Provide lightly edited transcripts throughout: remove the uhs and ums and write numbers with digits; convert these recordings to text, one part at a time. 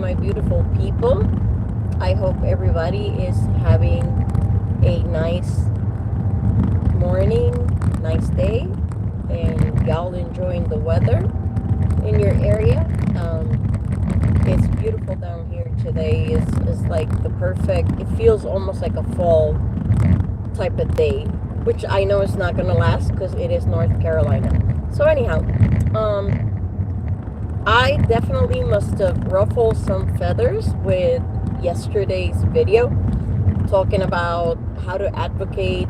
my beautiful people. I hope everybody is having a nice morning, nice day, and y'all enjoying the weather in your area. It's beautiful down here today. It's like the perfect, it feels almost like a fall type of day, which I know is not going to last because it is North Carolina. So anyhow, I definitely must have ruffled some feathers with yesterday's video talking about how to advocate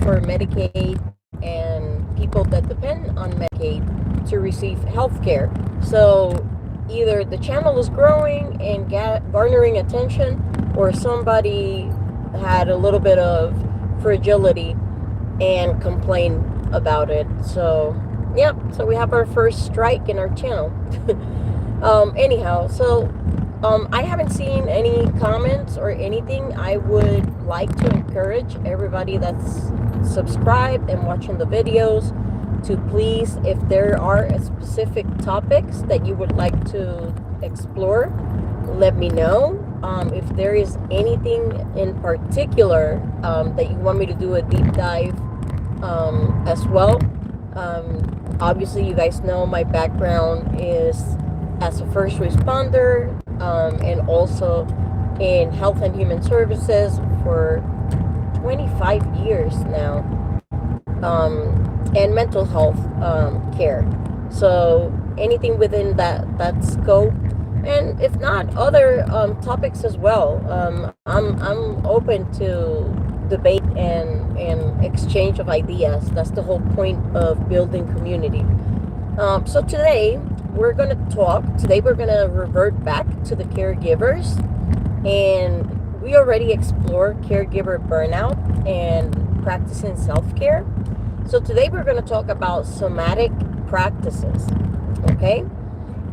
for Medicaid and people that depend on Medicaid to receive health care. So either the channel is growing and garnering attention, or somebody had a little bit of fragility and complained about it. So yep, so we have our first strike in our channel. Anyhow, so I haven't seen any comments or anything. I would like to encourage everybody that's subscribed and watching the videos to please, if there are specific topics that you would like to explore, let me know. If there is anything in particular that you want me to do a deep dive as well. Obviously, you guys know my background is as a first responder and also in health and human services for 25 years now, and mental health care. So anything within that scope, and if not, other topics as well. I'm open to debate and exchange of ideas. That's the whole point of building community. So today we're going to revert back to the caregivers, and we already explored caregiver burnout and practicing self-care. So today we're going to talk about somatic practices, okay?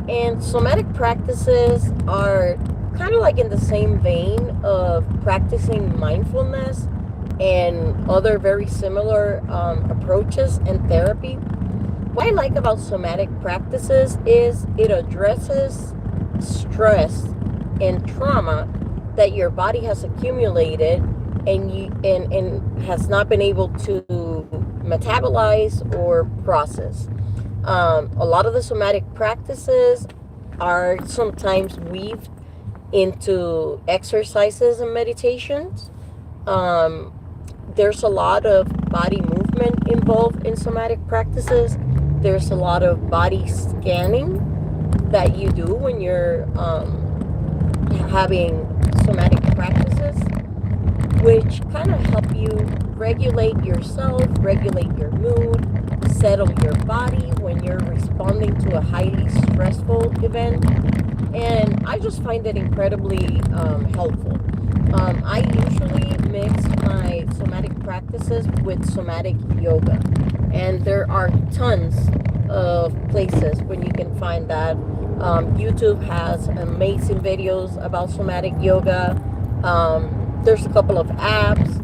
And somatic practices are kind of like in the same vein of practicing mindfulness and other very similar approaches and therapy. What I like about somatic practices is it addresses stress and trauma that your body has accumulated and has not been able to metabolize or process. A lot of the somatic practices are sometimes weaved into exercises and meditations. There's a lot of body movement involved in somatic practices. There's a lot of body scanning that you do when you're having somatic practices, which kind of help you regulate yourself, regulate your mood, settle your body when you're responding to a highly stressful event. And I just find it incredibly helpful. I usually mix my somatic practices with somatic yoga, and there are tons of places when you can find that. YouTube has amazing videos about somatic yoga. There's a couple of apps.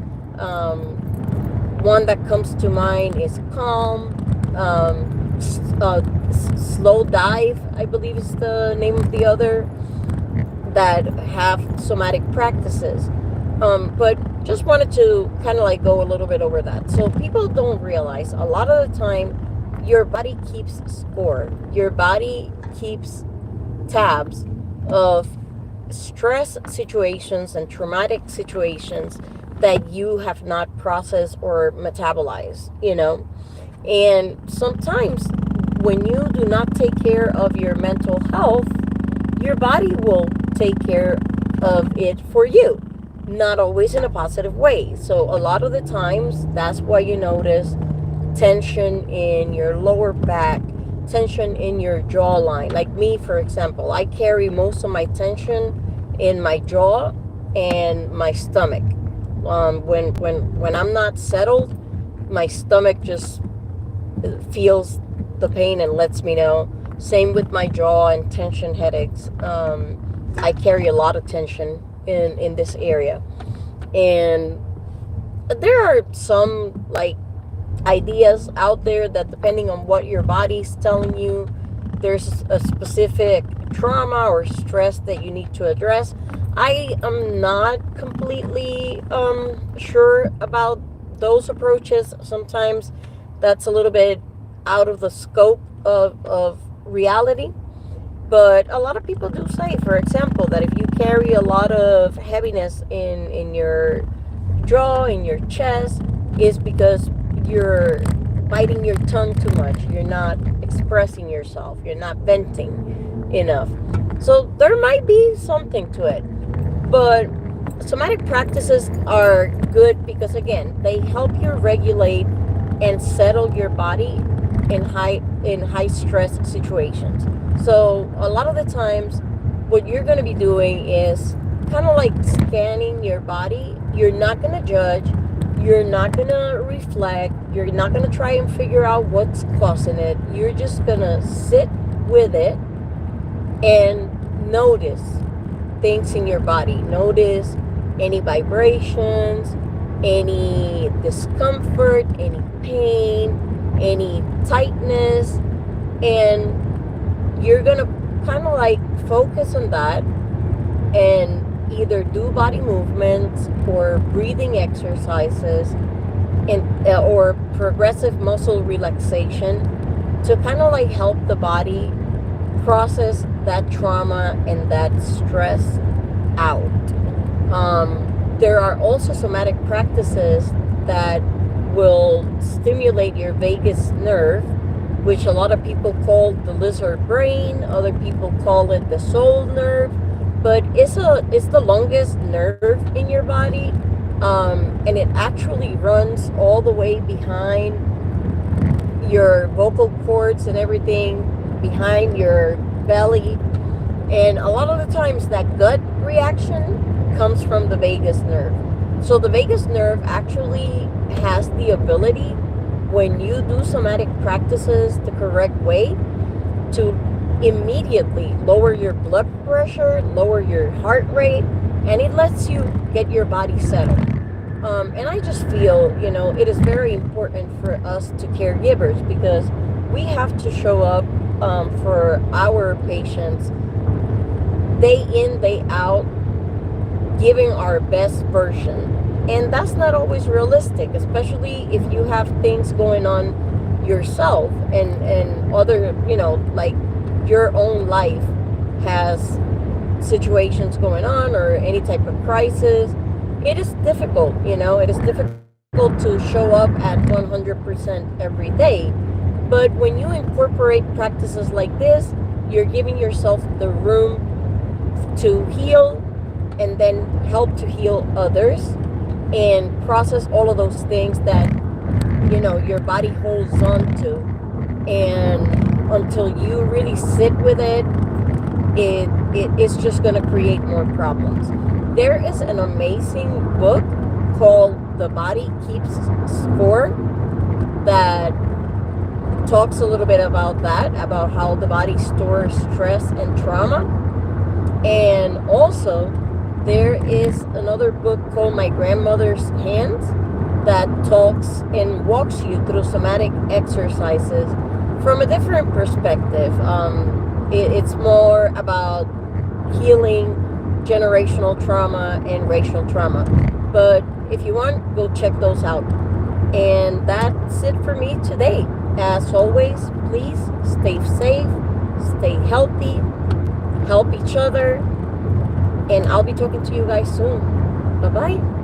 One that comes to mind is Calm. Slow Dive, I believe is the name of the other, that have somatic practices. But just wanted to kind of like go a little bit over that. So people don't realize a lot of the time your body keeps score. Your body keeps tabs of stress situations and traumatic situations that you have not processed or metabolized, And sometimes when you do not take care of your mental health, your body will take care of it for you, not always in a positive way. So a lot of the times, that's why you notice tension in your lower back, tension in your jawline. Like me, for example, I carry most of my tension in my jaw and my stomach. When I'm not settled, my stomach just feels the pain and lets me know. Same with my jaw and tension headaches. I carry a lot of tension in this area. And there are some like ideas out there that depending on what your body's telling you, there's a specific trauma or stress that you need to address. I am not completely sure about those approaches. Sometimes that's a little bit out of the scope of reality. But a lot of people do say, for example, that if you carry a lot of heaviness in your jaw, in your chest, is because you're biting your tongue too much. You're not expressing yourself. You're not venting enough. So there might be something to it. But somatic practices are good because, again, they help you regulate and settle your body in high stress situations. So a lot of the times, what you're going to be doing is kind of like scanning your body. You're not going to judge. You're not going to reflect. You're not going to try and figure out what's causing it. You're just going to sit with it and notice things in your body. Notice any vibrations, any discomfort, any pain, any tightness, and you're gonna kind of like focus on that and either do body movements or breathing exercises or progressive muscle relaxation to kind of like help the body process that trauma and that stress out. There are also somatic practices that will stimulate your vagus nerve, which a lot of people call the lizard brain. Other people call it the soul nerve, but it's the longest nerve in your body, and it actually runs all the way behind your vocal cords and everything, behind your belly. And a lot of the times that gut reaction comes from the vagus nerve. So the vagus nerve actually has the ability, when you do somatic practices the correct way, to immediately lower your blood pressure, lower your heart rate, and it lets you get your body settled. And I just feel, it is very important for us to caregivers, because we have to show up for our patients day in, day out, giving our best version. And that's not always realistic, especially if you have things going on yourself and other, like your own life has situations going on or any type of crisis. It is difficult, it is difficult to show up at 100% every day. But when you incorporate practices like this, you're giving yourself the room to heal and then help to heal others and process all of those things that your body holds on to. And until you really sit with it's just going to create more problems. There is an amazing book called The Body Keeps Score that talks a little bit about that, about how the body stores stress and trauma. And also, there is another book called My Grandmother's Hands that talks and walks you through somatic exercises from a different perspective. It's more about healing generational trauma and racial trauma. But if you want, go check those out. And that's it for me today. As always, please stay safe, stay healthy, help each other, and I'll be talking to you guys soon. Bye-bye.